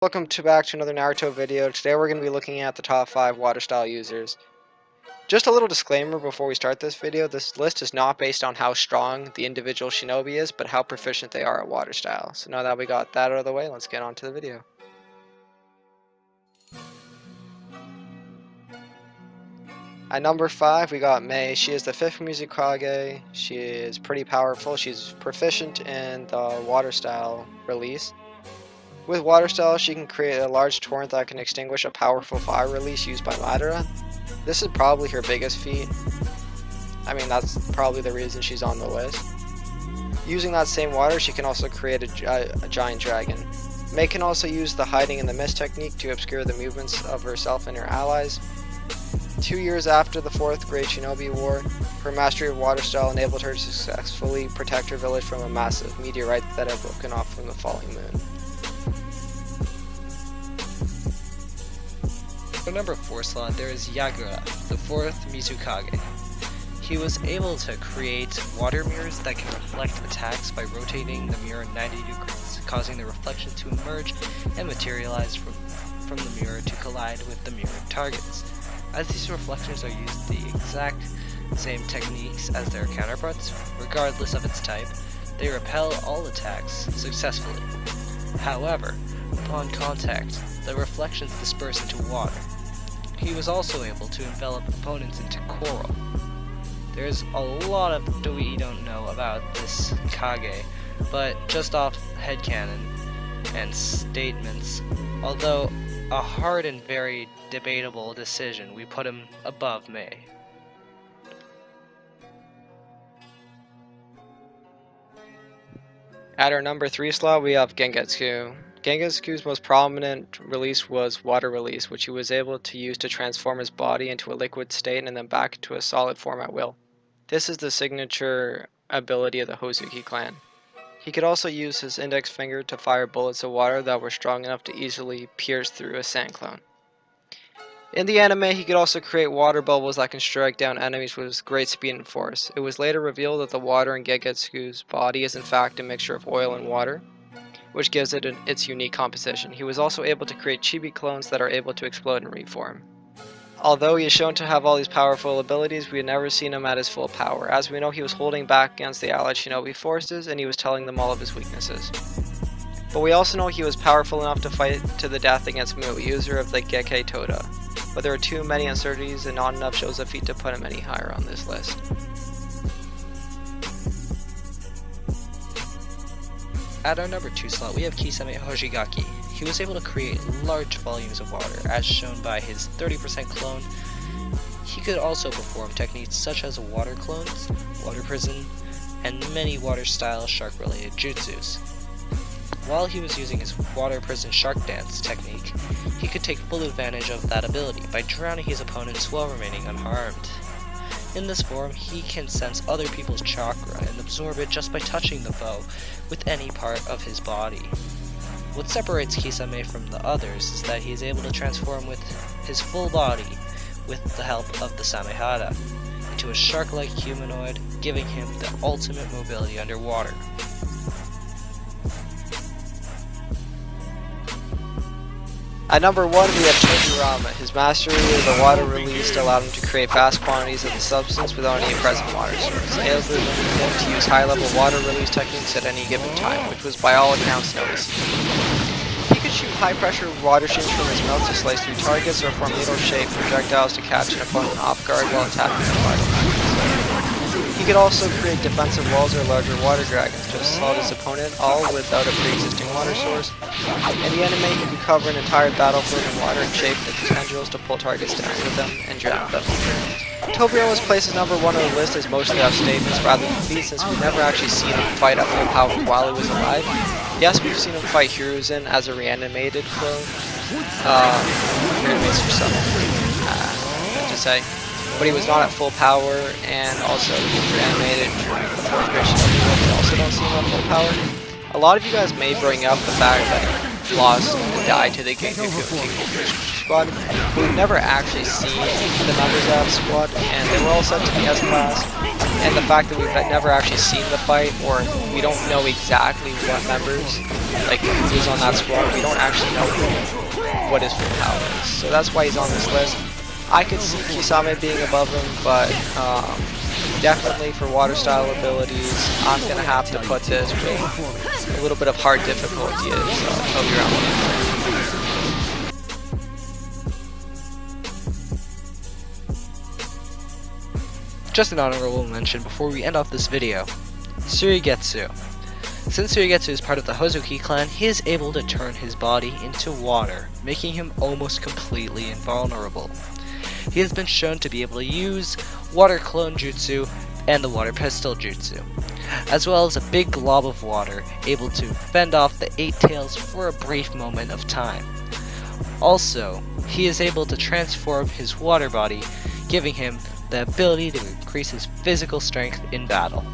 Welcome back to another Naruto video. Today we're going to be looking at the top 5 water style users. Just a little disclaimer before we start this video, this list is not based on how strong the individual shinobi is, but how proficient they are at water style. So now that we got that out of the way, let's get on to the video. At number 5 we got Mei. She is the 5th Mizukage. She is pretty powerful. She's proficient in the water style release. With water style, she can create a large torrent that can extinguish a powerful fire release used by Madara. This is probably her biggest feat. I mean, that's probably the reason she's on the list. Using that same water, she can also create a giant dragon. Mei can also use the hiding in the mist technique to obscure the movements of herself and her allies. 2 years after the 4th Great Shinobi War, her mastery of water style enabled her to successfully protect her village from a massive meteorite that had broken off from the falling moon. For number 4 slot, there is Yagura, the 4th Mizukage. He was able to create water mirrors that can reflect attacks by rotating the mirror 90 degrees, causing the reflection to emerge and materialize from the mirror to collide with the mirrored targets. As these reflections are used the exact same techniques as their counterparts, regardless of its type, they repel all attacks successfully. However, upon contact, the reflections disperse into water. He was also able to envelop opponents into coral. There's a lot of we don't know about this Kage, but just off headcanon and statements, although a hard and very debatable decision, we put him above Mei. At our number 3 slot, we have Gengetsu. Gengetsu's most prominent release was water release, which he was able to use to transform his body into a liquid state and then back into a solid form at will. This is the signature ability of the Hozuki clan. He could also use his index finger to fire bullets of water that were strong enough to easily pierce through a sand clone. In the anime, he could also create water bubbles that can strike down enemies with great speed and force. It was later revealed that the water in Gengetsu's body is in fact a mixture of oil and water, which gives it its unique composition. He was also able to create chibi clones that are able to explode and reform. Although he is shown to have all these powerful abilities, we had never seen him at his full power. As we know, he was holding back against the allied shinobi forces, and he was telling them all of his weaknesses. But we also know he was powerful enough to fight to the death against Mu, user of the Gekkei Toda. But there are too many uncertainties and not enough shows of feat to put him any higher on this list. At our number 2 slot, we have Kisame Hojigaki. He was able to create large volumes of water, as shown by his 30% clone. He could also perform techniques such as water clones, water prison, and many water-style shark-related jutsus. While he was using his water prison shark dance technique, he could take full advantage of that ability by drowning his opponents while remaining unharmed. In this form, he can sense other people's chakra and absorb it just by touching the foe with any part of his body. What separates Kisame from the others is that he is able to transform with his full body with the help of the Samehada into a shark-like humanoid, giving him the ultimate mobility underwater. At number 1, we have Tobirama. His mastery of the water released allowed him to create vast quantities of the substance without any present water source, enabling him to use high-level water release techniques at any given time, which was by all accounts noticeable. He could shoot high-pressure water streams from his mouth to slice through targets or form needle-shaped projectiles to catch an opponent off guard while attacking the target. He could also create defensive walls or larger water dragons to assault his opponent, all without a pre-existing water source. In the anime, he could cover an entire battlefield in water and shape the tendrils to pull targets down with them and drown them. Tobirama's place as number 1 on the list is mostly off statements rather than feats, since we've never actually seen him fight at full power while he was alive. Yes, we've seen him fight Hiruzen as a reanimated clone. Reanimates for some, to say. But he was not at full power, and also he was reanimated during the 4th Great Shinobi War. We also don't see him at full power. A lot of you guys may bring up the fact that he lost and died to the Gengetsu squad, but we've never actually seen the members of that squad, and they were all set to be S-Class. and the fact that we've never actually seen the fight, or we don't know exactly what members, like who's on that squad, we don't actually know what his full power is. So that's why he's on this list. I could see Kisame being above him, but definitely for water style abilities, I'm gonna have to put this with a little bit of hard difficulty as Tobirama. Just an honorable mention before we end off this video. Gengetsu. Since Gengetsu is part of the Hozuki clan, he is able to turn his body into water, making him almost completely invulnerable. He has been shown to be able to use Water Clone Jutsu and the Water Pistol Jutsu, as well as a big glob of water able to fend off the 8 tails for a brief moment of time. Also, he is able to transform his water body, giving him the ability to increase his physical strength in battle.